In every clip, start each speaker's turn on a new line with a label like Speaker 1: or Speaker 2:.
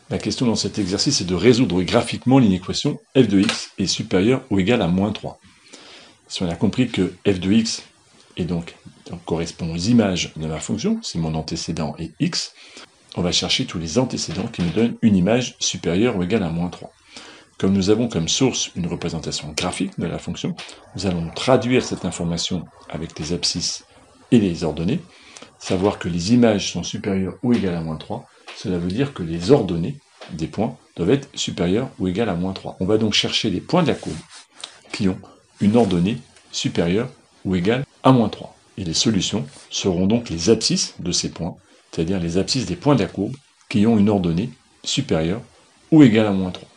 Speaker 1: La question dans cet exercice est de résoudre graphiquement l'inéquation f de x est supérieur ou égal à moins 3. Si on a compris que f de x est donc correspond aux images de ma fonction, si mon antécédent est x, on va chercher tous les antécédents qui nous donnent une image supérieure ou égale à moins 3. Comme nous avons comme source une représentation graphique de la fonction, nous allons traduire cette information avec les abscisses et les ordonnées. Savoir que les images sont supérieures ou égales à moins 3, cela veut dire que les ordonnées des points doivent être supérieures ou égales à moins 3. On va donc chercher les points de la courbe qui ont une ordonnée supérieure ou égale à moins 3. Et les solutions seront donc les abscisses de ces points, c'est-à-dire les abscisses des points de la courbe qui ont une ordonnée supérieure ou égale à moins 3.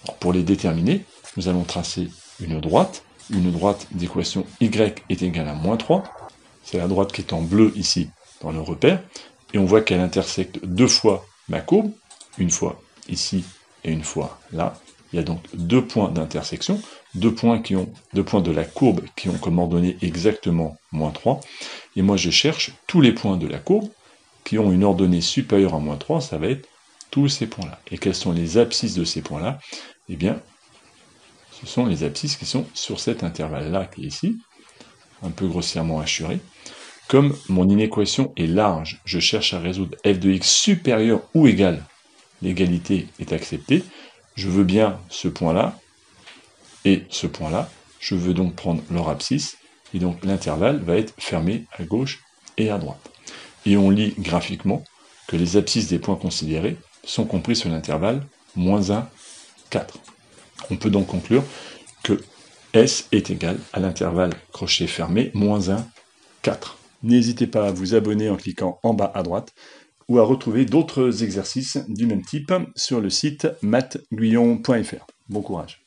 Speaker 1: Alors pour les déterminer, nous allons tracer une droite d'équation y est égale à moins 3, c'est la droite qui est en bleu ici dans le repère, et on voit qu'elle intersecte deux fois ma courbe, une fois ici et une fois là. Il y a donc deux points d'intersection, deux points de la courbe qui ont comme ordonnée exactement moins 3, et moi je cherche tous les points de la courbe qui ont une ordonnée supérieure à moins 3, ça va être tous ces points-là. Et quelles sont les abscisses de ces points-là? Eh bien, ce sont les abscisses qui sont sur cet intervalle-là qui est ici, un peu grossièrement hachuré. Comme mon inéquation est large, je cherche à résoudre f de x supérieur ou égal, l'égalité est acceptée, je veux bien ce point-là et ce point-là, je veux donc prendre leur abscisse, et donc l'intervalle va être fermé à gauche et à droite. Et on lit graphiquement que les abscisses des points considérés sont compris sur l'intervalle moins 1, 4. On peut donc conclure que S est égal à l'intervalle crochet fermé moins 1, 4. N'hésitez pas à vous abonner en cliquant en bas à droite ou à retrouver d'autres exercices du même type sur le site mathsguyon.fr. Bon courage.